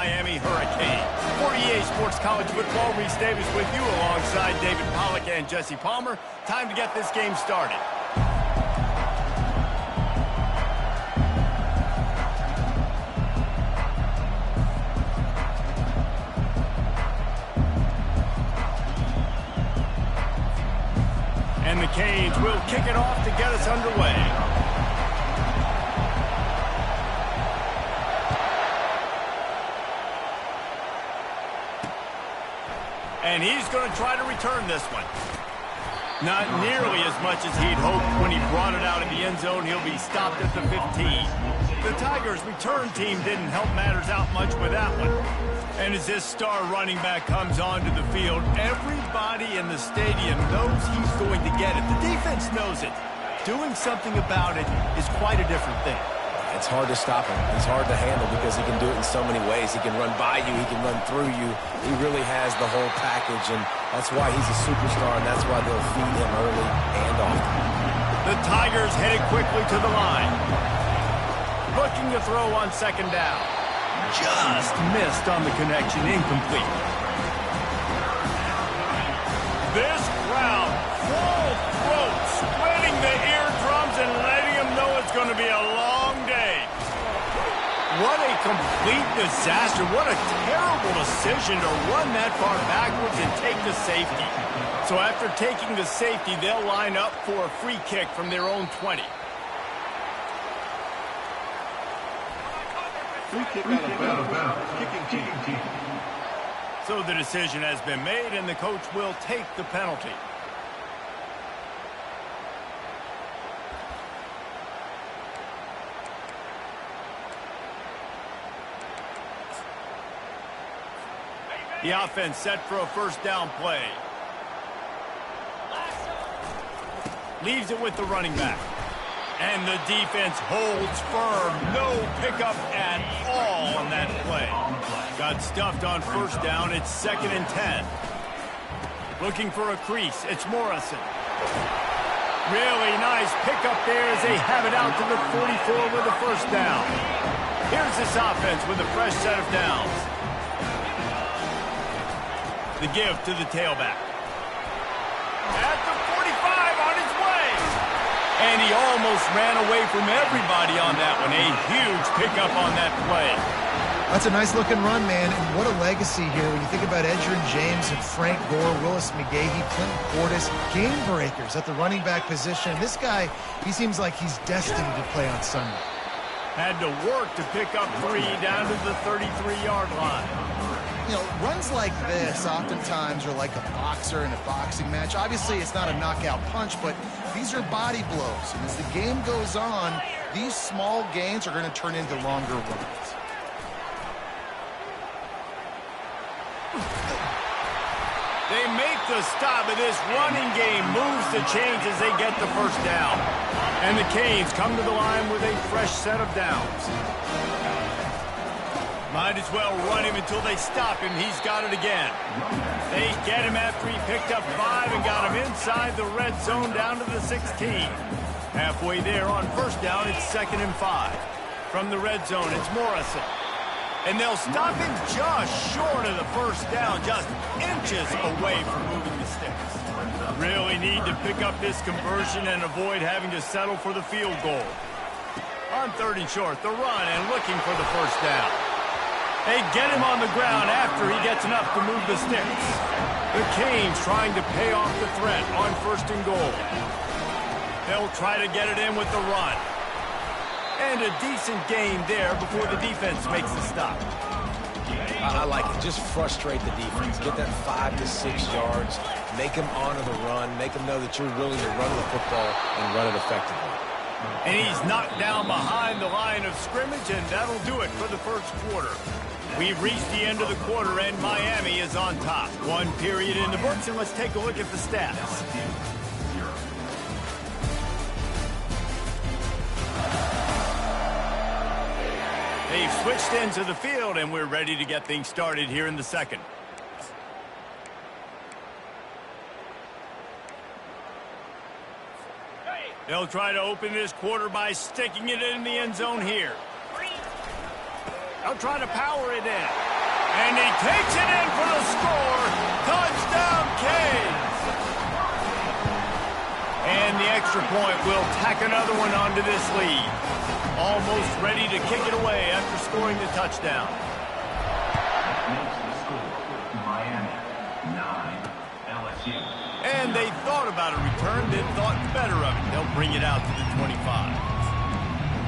Miami Hurricane. For EA Sports College Football, Reese Davis with you alongside David Pollack and Jesse Palmer. Time to get this game started. And the Canes will kick it off to get us underway. And he's going to try to return this one. Not nearly as much as he'd hoped when he brought it out of the end zone. He'll be stopped at the 15. The Tigers' return team didn't help matters out much with that one. And as this star running back comes onto the field, everybody in the stadium knows he's going to get it. The defense knows it. Doing something about it is quite a different thing. It's hard to stop him. He's hard to handle because he can do it in so many ways. He can run by you. He can run through you. He really has the whole package, and that's why he's a superstar, and that's why they'll feed him early and often. The Tigers headed quickly to the line. Looking to throw on second down. Just missed on the connection. Incomplete. This crowd, full throat, spreading the eardrums and letting them know it's going to be a long day. What a complete disaster. What a terrible decision to run that far backwards and take the safety. So after taking the safety, they'll line up for a free kick from their own 20. Free kick out of bounds. Kicking team. So the decision has been made, and the coach will take the penalty. The offense set for a first down play. Leaves it with the running back. And the defense holds firm. No pickup at all on that play. Got stuffed on first down. It's 2nd and 10. Looking for a crease. It's Morrison. Really nice pickup there as they have it out to the 44 with a first down. Here's this offense with a fresh set of downs. The give to the tailback. At the 45 on his way. And he almost ran away from everybody on that one. A huge pickup on that play. That's a nice-looking run, man, and what a legacy here when you think about Edgerrin James and Frank Gore, Willis McGahee, Clinton Portis, game breakers at the running back position. This guy, he seems like he's destined to play on Sunday. Had to work to pick up 3 down to the 33-yard line. You know, runs like this oftentimes are like a boxer in a boxing match. Obviously, it's not a knockout punch, but these are body blows. And as the game goes on, these small gains are going to turn into longer runs. They make the stop, and this running game moves the chains as they get the first down. And the Canes come to the line with a fresh set of downs. Might as well run him until they stop him. He's got it again. They get him after he picked up 5 and got him inside the red zone down to the 16. Halfway there on first down, it's 2nd and 5. From the red zone, it's Morrison. And they'll stop him just short of the first down, just inches away from moving the sticks. Really need to pick up this conversion and avoid having to settle for the field goal. On 3rd and short, the run and looking for the first down. They get him on the ground after he gets enough to move the sticks. The Canes trying to pay off the threat on 1st and goal. They'll try to get it in with the run. And a decent gain there before the defense makes the stop. I like it. Just frustrate the defense. Get that 5 to 6 yards. Make them honor the run. Make them know that you're willing to run the football and run it effectively. And he's knocked down behind the line of scrimmage, and that'll do it for the first quarter. We've reached the end of the quarter, and Miami is on top. 1 period in the books, and let's take a look at the stats. They've switched into the field, and we're ready to get things started here in the second. They'll try to open this quarter by sticking it in the end zone here. They'll try to power it in. And he takes it in for the score. Touchdown, Canes. And the extra point will tack another one onto this lead. Almost ready to kick it away after scoring the touchdown. And they thought about a return, then thought better of it. They'll bring it out to the 25.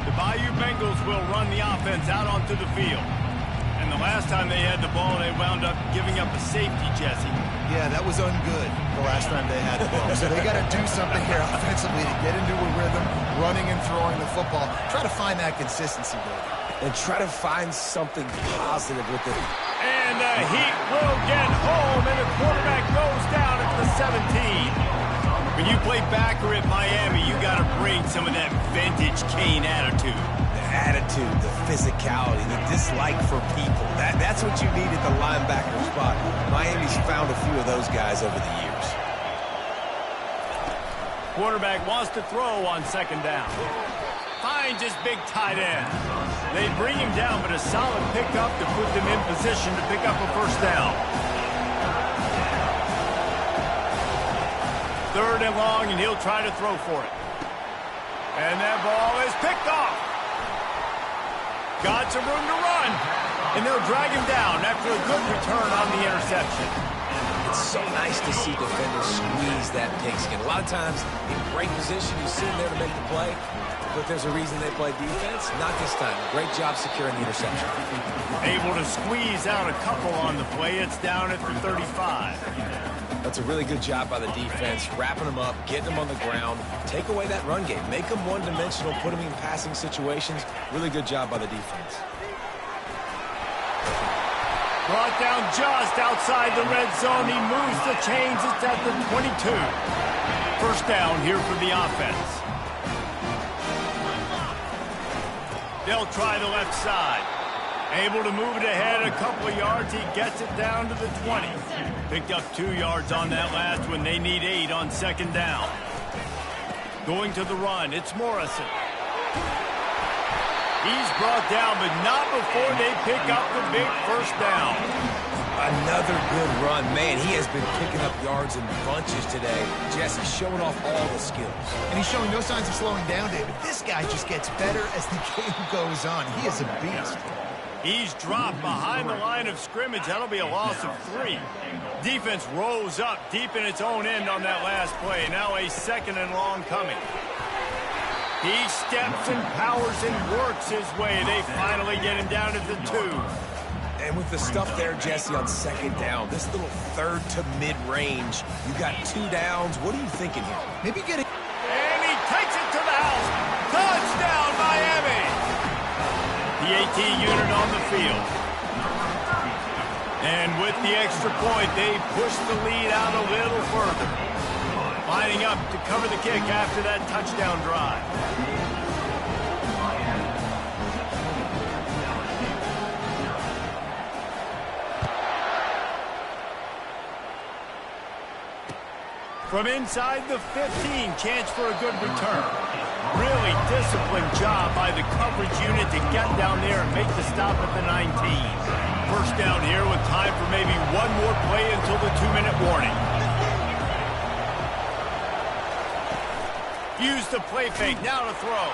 The Bayou Bengals will run the offense out onto the field. And the last time they had the ball, they wound up giving up a safety, Jesse. Yeah, that was ungood the last time they had the ball. So they got to do something here offensively to get into a rhythm, running and throwing the football. Try to find that consistency, Billy. And try to find something positive with it. And the Heat will get home, and the quarterback goes down at the 17. When you play backer at Miami, you got to bring some of that vintage Cane attitude. The attitude, the physicality, the dislike for people. That's what you need at the linebacker spot. Miami's found a few of those guys over the years. Quarterback wants to throw on second down. Finds his big tight end. They bring him down, but a solid pickup to put them in position to pick up a first down. Third and long, and he'll try to throw for it. And that ball is picked off. Got some room to run. And they'll drag him down after a good return on the interception. It's so nice to see defenders squeeze that pigskin. A lot of times, in great position, you sit there to make the play, but there's a reason they play defense. Not this time. Great job securing the interception. Able to squeeze out a couple on the play. It's down at the 35. That's a really good job by the defense, wrapping them up, getting them on the ground, take away that run game, make them one-dimensional, put them in passing situations. Really good job by the defense. Brought down just outside the red zone. He moves the chains. It's at the 22. First down here for the offense. They'll try the left side. Able to move it ahead a couple of yards. He gets it down to the 20. Picked up 2 yards on that last one. They need 8 on second down. Going to the run. It's Morrison. He's brought down, but not before they pick up the big first down. Another good run. Man, he has been picking up yards in bunches today. Jesse showing off all the skills. And he's showing no signs of slowing down, David. This guy just gets better as the game goes on. He is a beast. He's dropped behind the line of scrimmage. That'll be a loss of 3. Defense rose up deep in its own end on that last play. Now a second and long coming. He steps and powers and works his way. They finally get him down at the 2. And with the stuff there, Jesse, on second down, this little third to mid-range, you got 2 downs. What are you thinking here? Maybe get it. And he takes it to the house. Touchdown, Miami. The AT unit on the field. And with the extra point, they push the lead out a little further. Lining up to cover the kick after that touchdown drive. From inside the 15, chance for a good return. Really disciplined job by the coverage unit to get down there and make the stop at the 19. First down here with time for maybe one more play until the 2-minute warning. Use the play fake, now to throw.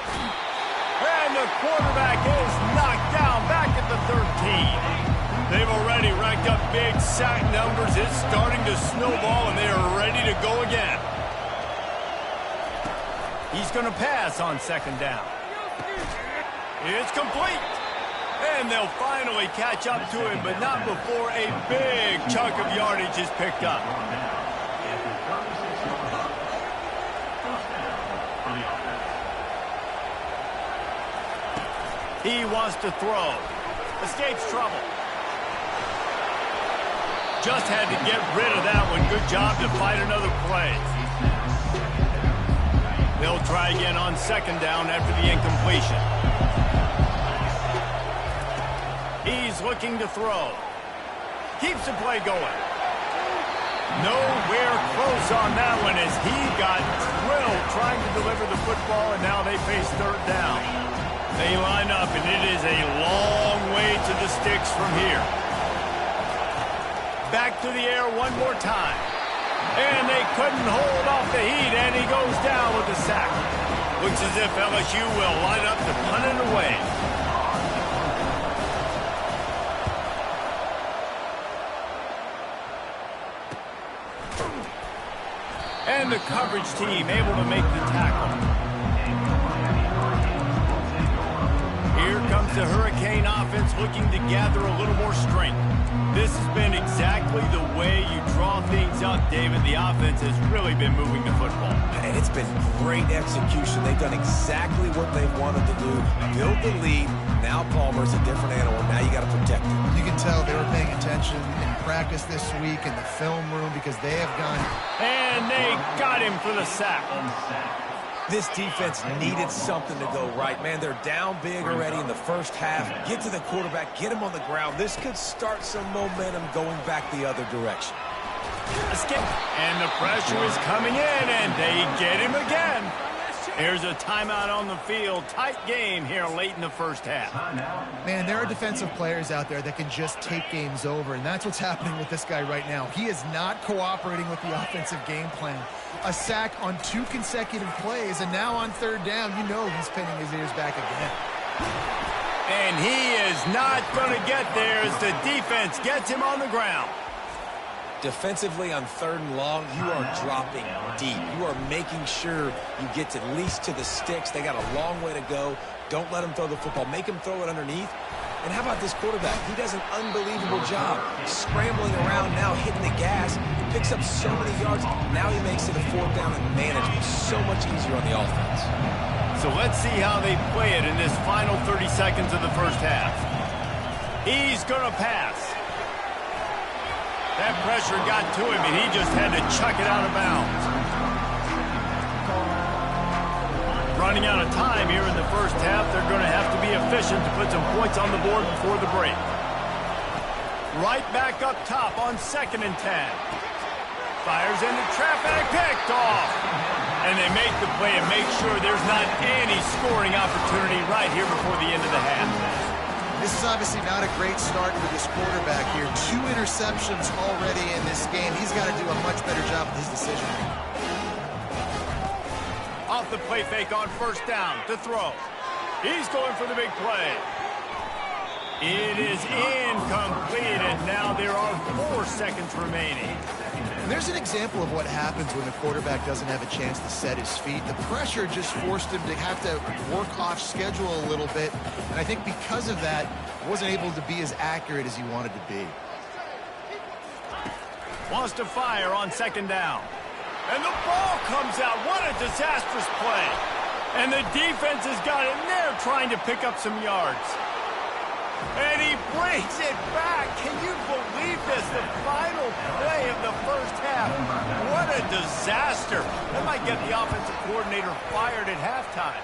And the quarterback is knocked down back at the 13. They've already racked up big sack numbers. It's starting to snowball, and they are ready to go again. He's going to pass on second down. It's complete. And they'll finally catch up to him, but not before a big chunk of yardage is picked up. He wants to throw. Escapes trouble. Just had to get rid of that one. Good job to fight another play. They'll try again on second down after the incompletion. He's looking to throw. Keeps the play going. Nowhere close on that one as he got drilled trying to deliver the football, and now they face third down. They line up, and it is a long way to the sticks from here. back to the air one more time. And they couldn't hold off the heat, and he goes down with the sack. Looks as if LSU will line up to punt it away. And the coverage team able to make the tackle. Here comes the Hurricane offense looking to gather a little more strength. This has been exactly the way you draw things up, David. The offense has really been moving the football. And it's been great execution. They've done exactly what they've wanted to do. Build the lead. Now Palmer's a different animal. Now you got to protect him. You can tell they were paying attention in practice this week in the film room because they have gone. And they got him for the sack. This defense needed something to go right. Man, they're down big already in the first half. Get to the quarterback, get him on the ground. This could start some momentum going back the other direction. And the pressure is coming in, and they get him again. Here's a timeout on the field. Tight game here late in the first half. Man, there are defensive players out there that can just take games over, and that's what's happening with this guy right now. He is not cooperating with the offensive game plan. A sack on 2 consecutive plays, and now on 3rd down, you know he's pinning his ears back again. And he is not going to get there as the defense gets him on the ground. Defensively on 3rd and long, you are dropping deep. You are making sure you get at least to the sticks. They got a long way to go. Don't let him throw the football. Make him throw it underneath. And how about this quarterback? He does an unbelievable job scrambling around now, hitting the gas. Picks up so many yards. Now he makes it a 4th down and management. So much easier on the offense. So let's see how they play it in this final 30 seconds of the first half. He's going to pass. That pressure got to him, and he just had to chuck it out of bounds. Running out of time here in the first half. They're going to have to be efficient to put some points on the board before the break. Right back up top on 2nd and 10. Fires into traffic, picked off. And they make the play and make sure there's not any scoring opportunity right here before the end of the half. This is obviously not a great start for this quarterback here. 2 interceptions already in this game. He's got to do a much better job with his decision-making. Off the play fake on 1st down to throw. He's going for the big play. It is incomplete, and now there are 4 seconds remaining. And there's an example of what happens when the quarterback doesn't have a chance to set his feet. The pressure just forced him to have to work off schedule a little bit. And I think because of that, wasn't able to be as accurate as he wanted to be. Wants to fire on 2nd down. And the ball comes out. What a disastrous play. And the defense has got in there trying to pick up some yards. And he brings it back. Can you believe this? The final play of the first half. What a disaster. That might get the offensive coordinator fired at halftime.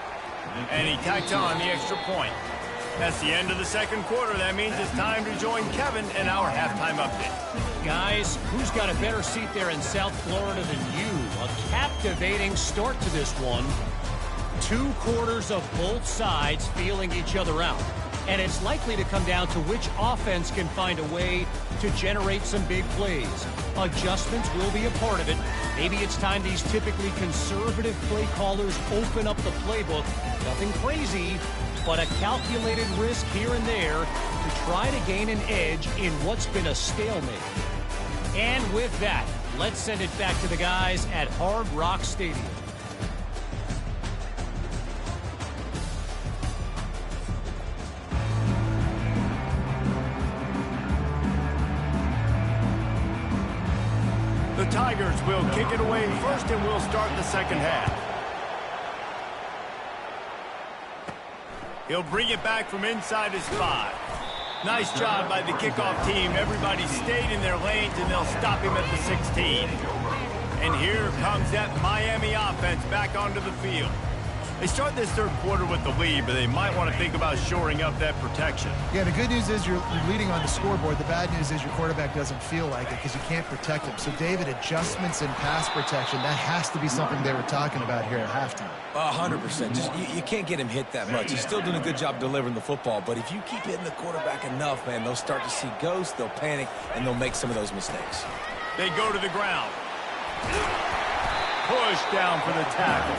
And he tacked on the extra point. That's the end of the 2nd quarter. That means it's time to join Kevin in our halftime update. Guys, who's got a better seat there in South Florida than you? A captivating start to this one. 2 quarters of both sides feeling each other out. And it's likely to come down to which offense can find a way to generate some big plays. Adjustments will be a part of it. Maybe it's time these typically conservative play callers open up the playbook. Nothing crazy, but a calculated risk here and there to try to gain an edge in what's been a stalemate. And with that, let's send it back to the guys at Hard Rock Stadium. The Tigers will kick it away first, and we'll start the 2nd half. He'll bring it back from inside his 5. Nice job by the kickoff team. Everybody stayed in their lanes, and they'll stop him at the 16. And here comes that Miami offense back onto the field. They start this third quarter with the lead, but they might want to think about shoring up that protection. Yeah, the good news is you're leading on the scoreboard. The bad news is your quarterback doesn't feel like it because you can't protect him. So, David, adjustments in pass protection, that has to be something they were talking about here at halftime. 100%. Just you can't get him hit that much. He's still doing a good job delivering the football, but if you keep hitting the quarterback enough, man, they'll start to see ghosts, they'll panic, and they'll make some of those mistakes. They go to the ground. Push down for the tackle.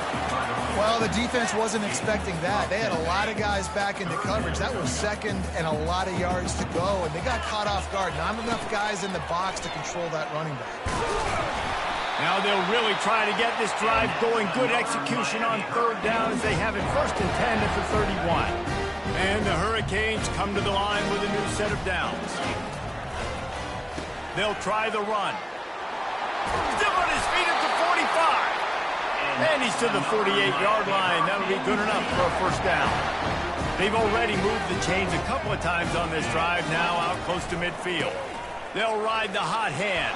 Well, the defense wasn't expecting that. They had a lot of guys back into coverage. That was second and a lot of yards to go, and they got caught off guard. Not enough guys in the box to control that running back. Now they'll really try to get this drive going. Good execution on third down as they have it 1st and 10 at the 31. And the Hurricanes come to the line with a new set of downs. They'll try the run. Still on his feet at the 45. And he's to the 48-yard line. That'll be good enough for a first down. They've already moved the chains a couple of times on this drive, now out close to midfield. They'll ride the hot hand.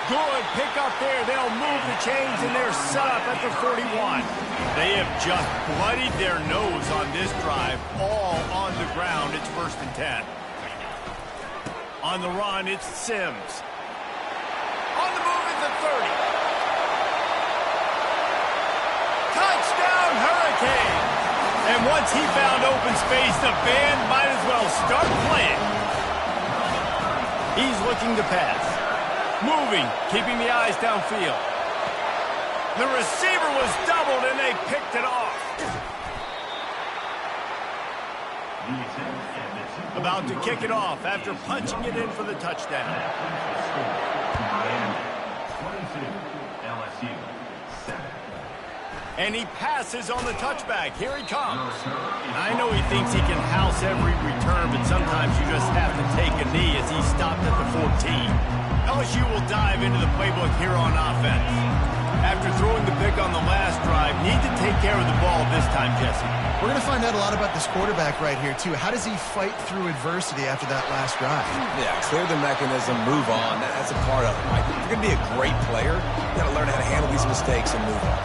Good pick up there. They'll move the chains, and they're set up at the 41. They have just bloodied their nose on this drive, all on the ground. It's 1st and 10. On the run, it's Sims. On the move at the 30. Touchdown, Hurricane! And once he found open space, the band might as well start playing. He's looking to pass. Moving, keeping the eyes downfield. The receiver was doubled, and they picked it off. About to kick it off after punching it in for the touchdown. And he passes on the touchback. Here he comes. I know he thinks he can house every return, but sometimes you just have to take a knee as he stopped at the 14. LSU will dive into the playbook here on offense. After throwing the pick on the last drive, need to take care of the ball this time, Jesse. We're going to find out a lot about this quarterback right here, too. How does he fight through adversity after that last drive? Yeah, clear the mechanism, move on. That's a part of it, right? If you're going to be a great player, you got to learn how to handle these mistakes and move on.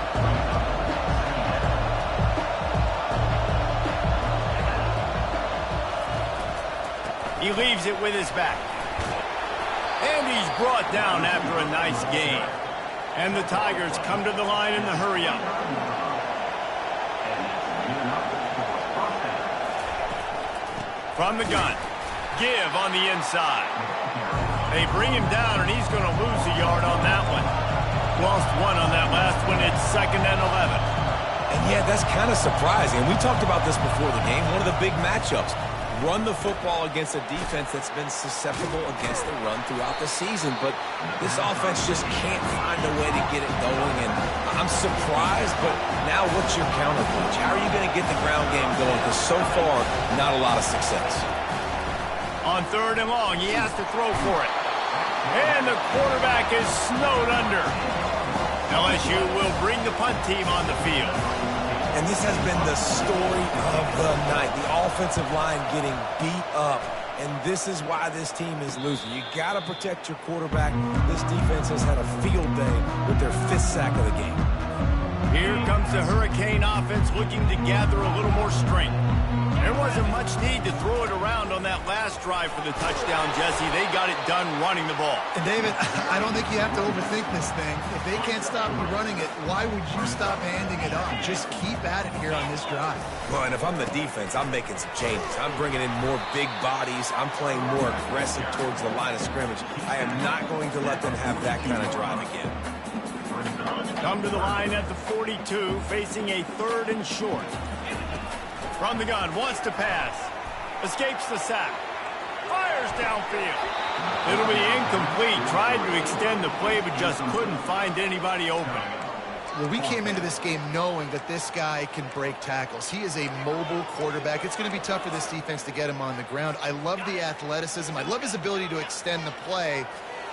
He leaves it with his back. And he's brought down after a nice gain. And the Tigers come to the line in the hurry-up. From the gun. Give on the inside. They bring him down, and he's going to lose a yard on that one. Lost one on that last one. It's 2nd and 11. And yeah, that's kind of surprising. We talked about this before the game. One of the big matchups. Run the football against a defense that's been susceptible against the run throughout the season. But this offense just can't find a way to get it going. And I'm surprised, but now what's your counterpunch? How are you going to get the ground game going? Because so far, not a lot of success. On 3rd and long, he has to throw for it. And the quarterback is snowed under. LSU will bring the punt team on the field. And this has been the story of the night. The offensive line getting beat up. And this is why this team is losing. You got to protect your quarterback. This defense has had a field day with their 5th sack of the game. Here comes the Hurricane offense looking to gather a little more strength. There wasn't much need to throw it around on that last drive for the touchdown, Jesse. They got it done running the ball. And, David, I don't think you have to overthink this thing. If they can't stop you running it, why would you stop handing it off? Just keep at it here on this drive. Well, and if I'm the defense, I'm making some changes. I'm bringing in more big bodies. I'm playing more aggressive towards the line of scrimmage. I am not going to let them have that kind of drive again. Come to the line at the 42, facing a 3rd and short. From the gun, wants to pass. Escapes the sack. Fires downfield. It'll be incomplete. Tried to extend the play, but just couldn't find anybody open. Well, we came into this game knowing that this guy can break tackles. He is a mobile quarterback. It's going to be tough for this defense to get him on the ground. I love the athleticism. I love his ability to extend the play.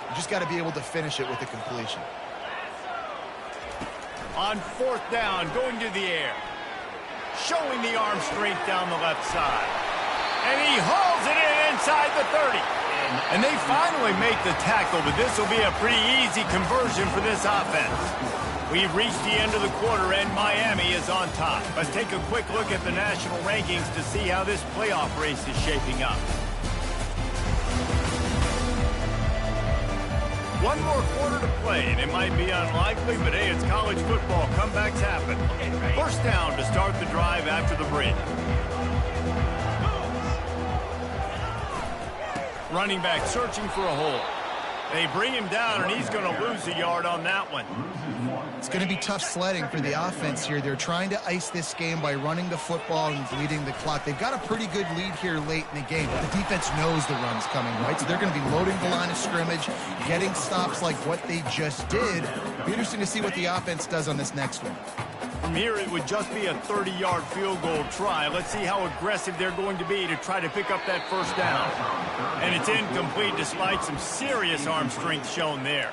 You just got to be able to finish it with a completion. On 4th down, going to the air. Showing the arm strength down the left side. And he hauls it in inside the 30. And they finally make the tackle, but this will be a pretty easy conversion for this offense. We've reached the end of the quarter, and Miami is on top. Let's take a quick look at the national rankings to see how this playoff race is shaping up. One more quarter to play, and it might be unlikely, but hey, it's college football. Comebacks happen. First down to start the drive after the break. Running back searching for a hole. They bring him down, and he's going to lose a yard on that one. It's going to be tough sledding for the offense here. They're trying to ice this game by running the football and bleeding the clock. They've got a pretty good lead here late in the game, but the defense knows the run's coming, right? So they're going to be loading the line of scrimmage, getting stops like what they just did. It'll be interesting to see what the offense does on this next one. From here, it would just be a 30-yard field goal try. Let's see how aggressive they're going to be to try to pick up that first down. And it's incomplete despite some serious arm strength shown there.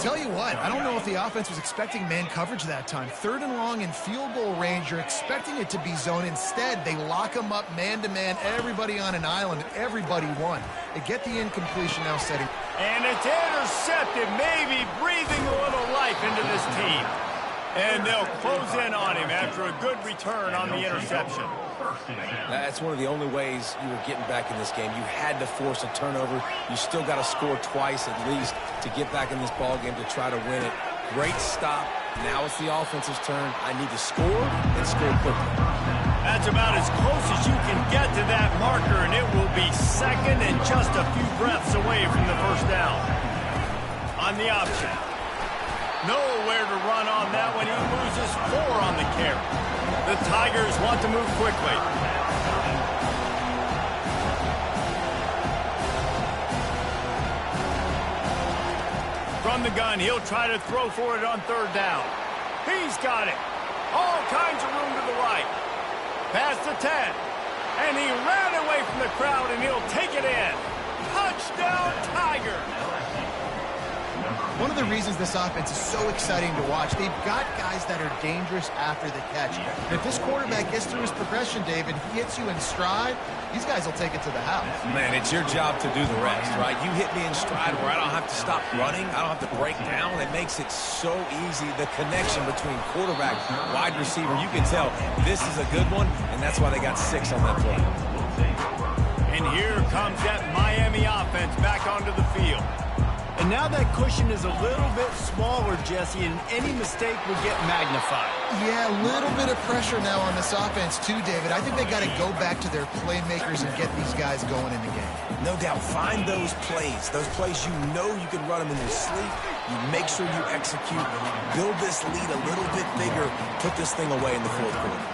Tell you what, I don't know if the offense was expecting man coverage that time. 3rd and long in field goal range, you're expecting it to be zone. Instead, they lock them up man-to-man, everybody on an island, and everybody won. They get the incompletion now setting. And it's intercepted, maybe breathing a little life into this team. And they'll close in on him after a good return on the interception. That's one of the only ways you were getting back in this game. You had to force a turnover. You still got to score twice at least to get back in this ball game to try to win it. Great stop. Now it's the offense's turn. I need to score and score quickly. That's about as close as you can get to that marker, and it will be second and just a few breaths away from the first down. On the option. Nowhere to run on that one. He loses 4 on the carry. The Tigers want to move quickly. From the gun, he'll try to throw for it on 3rd down. He's got it. All kinds of room to the right. Past the 10. And he ran away from the crowd, and he'll take it in. Touchdown, Tigers. One of the reasons this offense is so exciting to watch, they've got guys that are dangerous after the catch. And if this quarterback gets through his progression, David, he hits you in stride, these guys will take it to the house. Man, it's your job to do the rest, right? You hit me in stride where I don't have to stop running. I don't have to break down. It makes it so easy. The connection between quarterback, wide receiver, you can tell this is a good one, and that's why they got 6 on that play. And here comes that Miami offense back onto the field. And now that cushion is a little bit smaller, Jesse, and any mistake would get magnified. Yeah, a little bit of pressure now on this offense too, David. I think they got to go back to their playmakers and get these guys going in the game. No doubt. Find those plays you know you can run them in your sleep. You make sure you execute. Build this lead a little bit bigger. Put this thing away in the 4th quarter.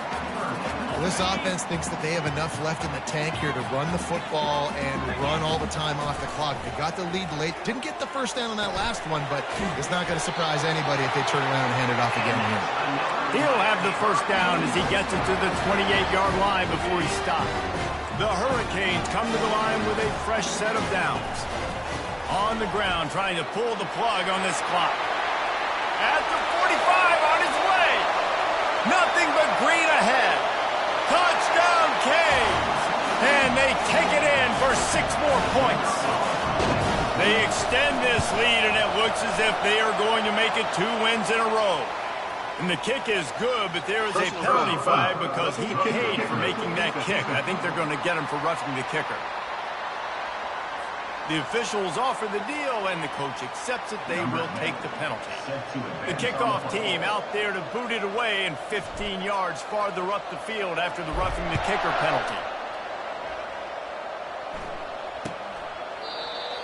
This offense thinks that they have enough left in the tank here to run the football and run all the time off the clock. They got the lead late. Didn't get the first down on that last one, but it's not going to surprise anybody if they turn around and hand it off again here. He'll have the first down as he gets it to the 28-yard line before he stops. The Hurricanes come to the line with a fresh set of downs. On the ground, trying to pull the plug on this clock. At the 45, on his way. Nothing but green ahead. Touchdown, Canes! And they take it in for 6 more points. They extend this lead, and it looks as if they are going to make it 2 wins in a row. And the kick is good, but there is a penalty flag because he paid for making that kick. I think they're going to get him for roughing the kicker. The officials offer the deal, and the coach accepts it. They will take the penalty. The kickoff team out there to boot it away and 15 yards farther up the field after the roughing the kicker penalty.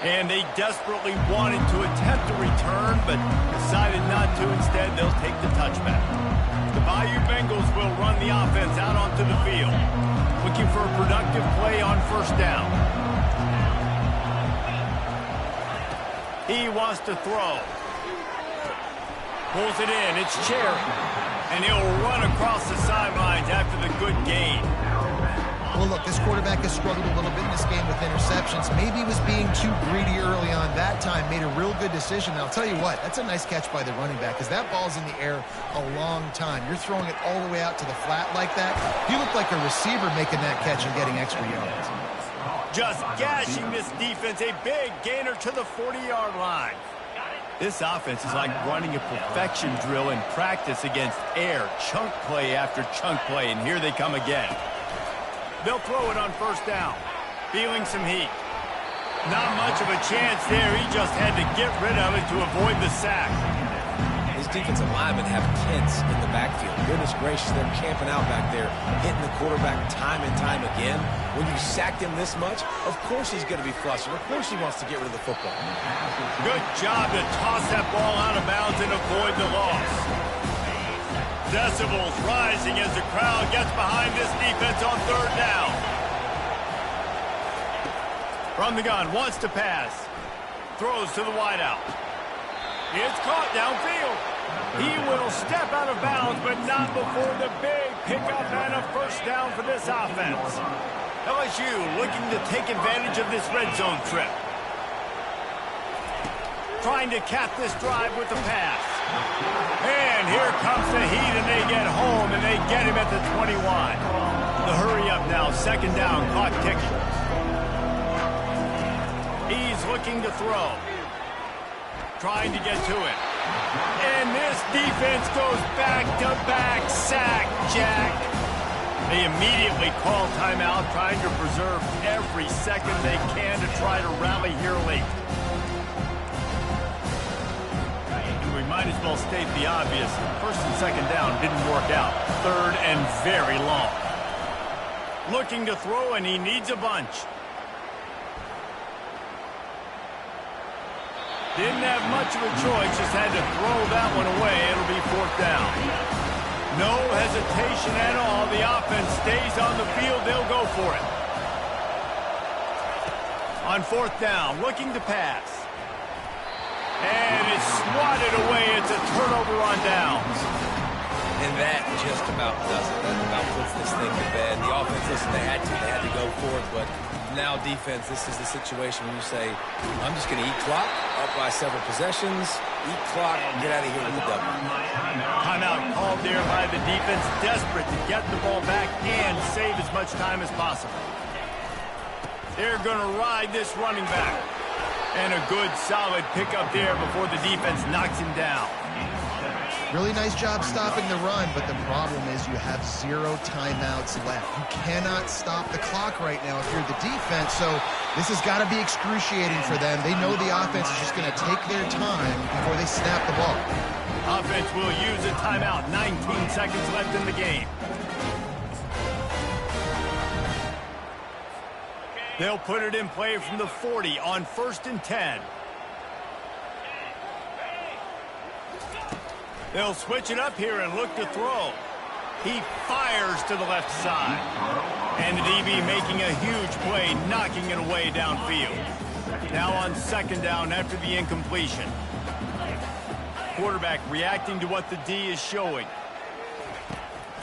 And they desperately wanted to attempt a return, but decided not to. Instead, they'll take the touchback. The Bayou Bengals will run the offense out onto the field, looking for a productive play on first down. He wants to throw. Pulls it in. It's Cherry. And he'll run across the sidelines after the good gain. Well, look, this quarterback has struggled a little bit in this game with interceptions. Maybe he was being too greedy early on that time. Made a real good decision. And I'll tell you what, that's a nice catch by the running back because that ball's in the air a long time. You're throwing it all the way out to the flat like that. You look like a receiver making that catch and getting extra yards. Just gashing this defense, a big gainer to the 40-yard line. This offense is like running a perfection drill in practice against air, chunk play after chunk play, and here they come again. They'll throw it on first down, feeling some heat. Not much of a chance there. He just had to get rid of it to avoid the sack. His defensive linemen have kids in the backfield. Goodness gracious, they're camping out back there, hitting the quarterback time and time again. When you sacked him this much, of course he's going to be flustered. Of course he wants to get rid of the football. Good job to toss that ball out of bounds and avoid the loss. Decibels rising as the crowd gets behind this defense on third down. From the gun, wants to pass. Throws to the wideout. It's caught downfield. He will step out of bounds, but not before the big pickup and a first down for this offense. LSU looking to take advantage of this red zone trip. Trying to cap this drive with the pass. And here comes the heat, and they get home, and they get him at the 21. The hurry up now, second down, clock ticking. He's looking to throw. Trying to get to it. And this defense goes back-to-back sack, Jack. They immediately call timeout, trying to preserve every second they can to try to rally here late. And we might as well state the obvious. First and second down didn't work out. Third and very long. Looking to throw, and he needs a bunch. Didn't have much of a choice, just had to throw that one away. It'll be fourth down. No hesitation at all. The offense stays on the field. They'll go for it. On fourth down, looking to pass. And it's swatted away. It's a turnover on downs. And that just about does it. That about puts this thing to bed. The offense, listen, they had to go for it, but now defense, this is the situation where you say, I'm just going to eat clock, up by several possessions, eat clock, and get out of here with a W. Timeout called there by the defense, desperate to get the ball back and save as much time as possible. They're going to ride this running back. And a good, solid pickup there before the defense knocks him down. Really nice job stopping the run, but the problem is you have 0 timeouts left. You cannot stop the clock right now if you're the defense, so this has got to be excruciating for them. They know the offense is just going to take their time before they snap the ball. Offense will use a timeout. 19 seconds left in the game. They'll put it in play from the 40 on 1st and 10. They'll switch it up here and look to throw. He fires to the left side. And the DB making a huge play, knocking it away downfield. Now on second down after the incompletion. Quarterback reacting to what the D is showing.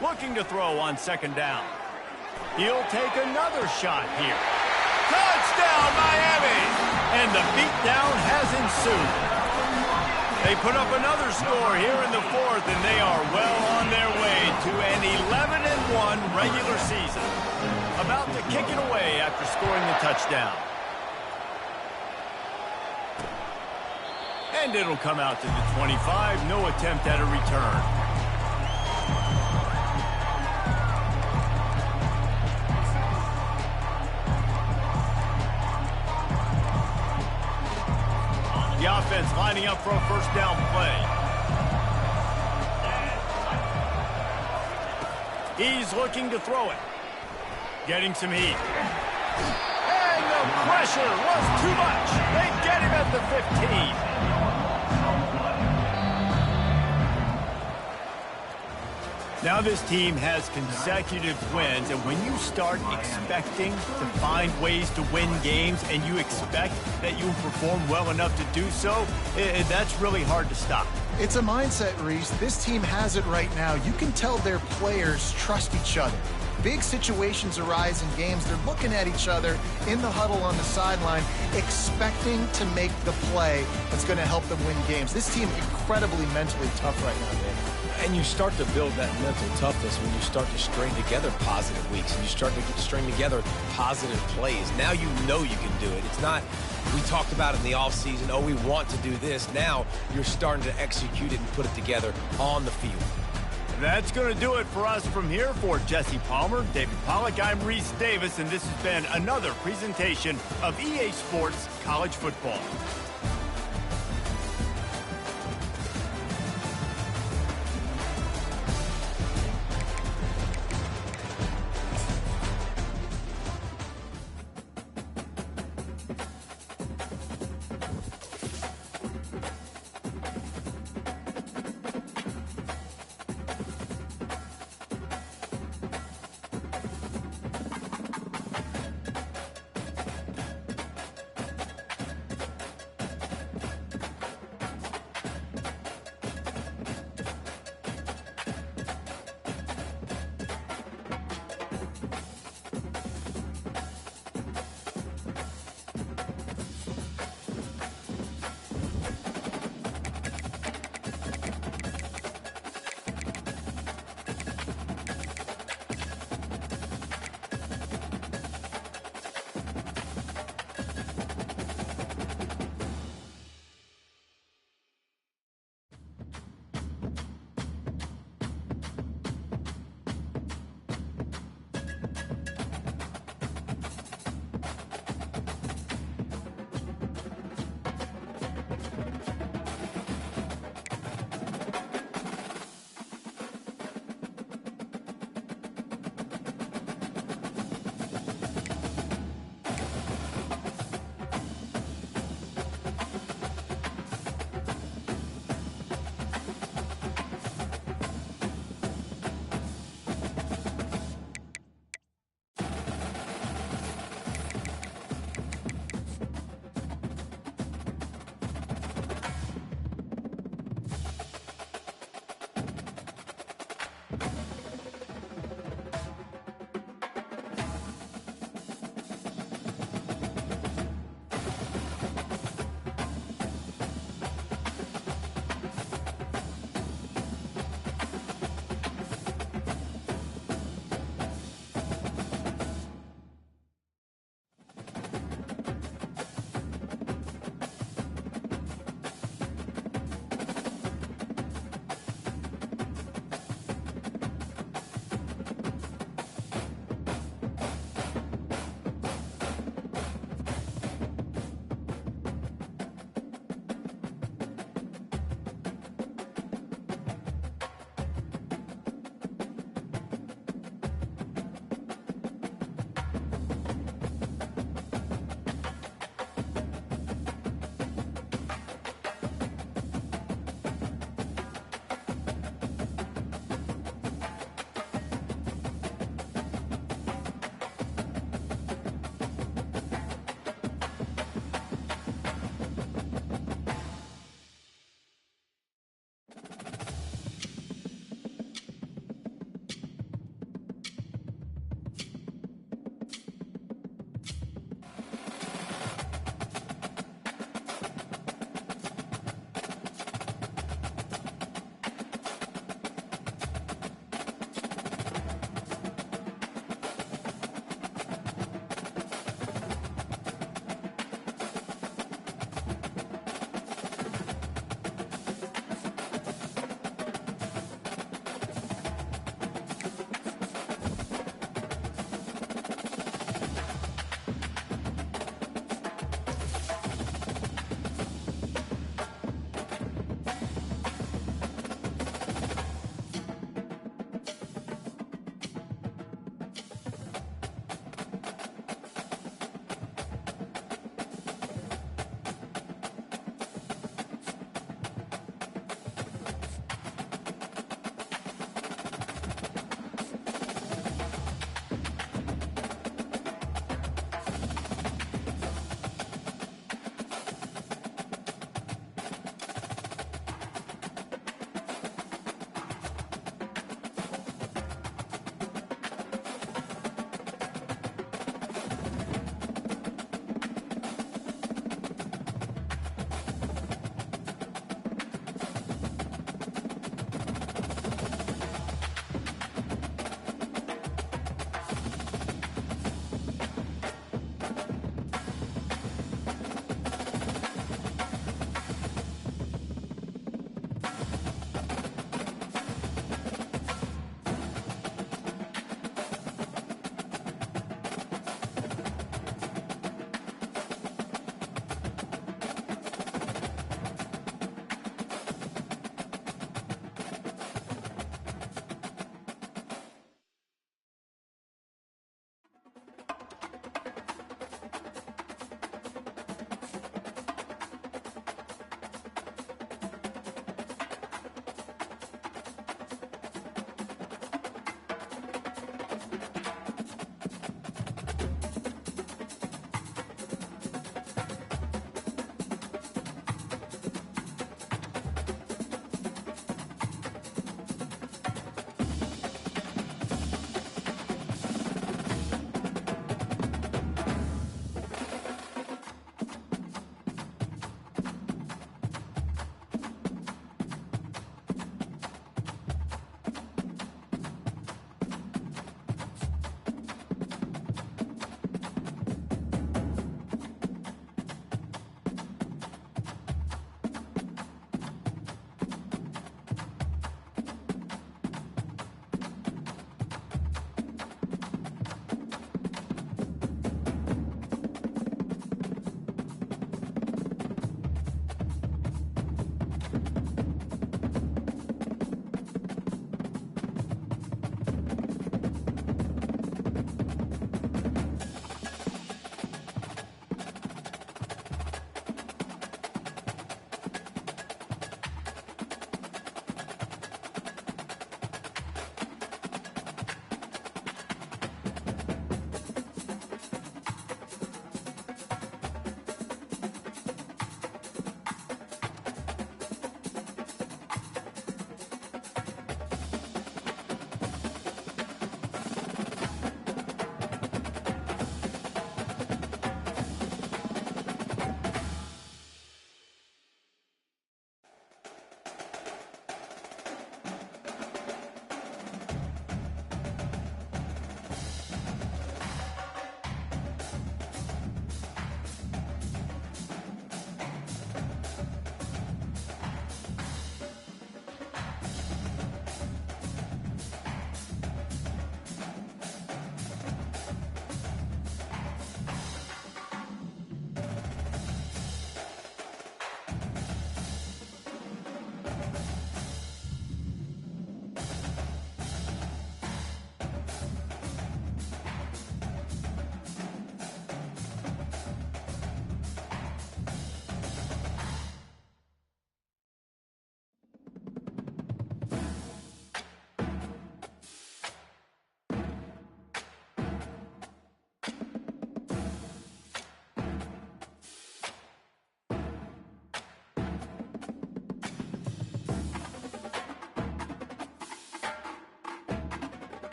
Looking to throw on second down. He'll take another shot here. Touchdown, Miami! And the beatdown has ensued. They put up another score here in the fourth, and they are well on their way to an 11-1 regular season. About to kick it away after scoring the touchdown. And it'll come out to the 25. No attempt at a return. The offense lining up for a first down play. He's looking to throw it. Getting some heat. And the pressure was too much. They get him at the 15. Now this team has consecutive wins, and when you start expecting to find ways to win games and you expect that you'll perform well enough to do so, that's really hard to stop. It's a mindset, Reese. This team has it right now. You can tell their players trust each other. Big situations arise in games. They're looking at each other in the huddle on the sideline, expecting to make the play that's going to help them win games. This team incredibly mentally tough right now, Dave. And you start to build that mental toughness when you start to string together positive weeks and you start to string together positive plays. Now you know you can do it. It's not, we talked about it in the offseason, oh, we want to do this. Now you're starting to execute it and put it together on the field. That's going to do it for us from here. For Jesse Palmer, David Pollack, I'm Reese Davis, and this has been another presentation of EA Sports College Football.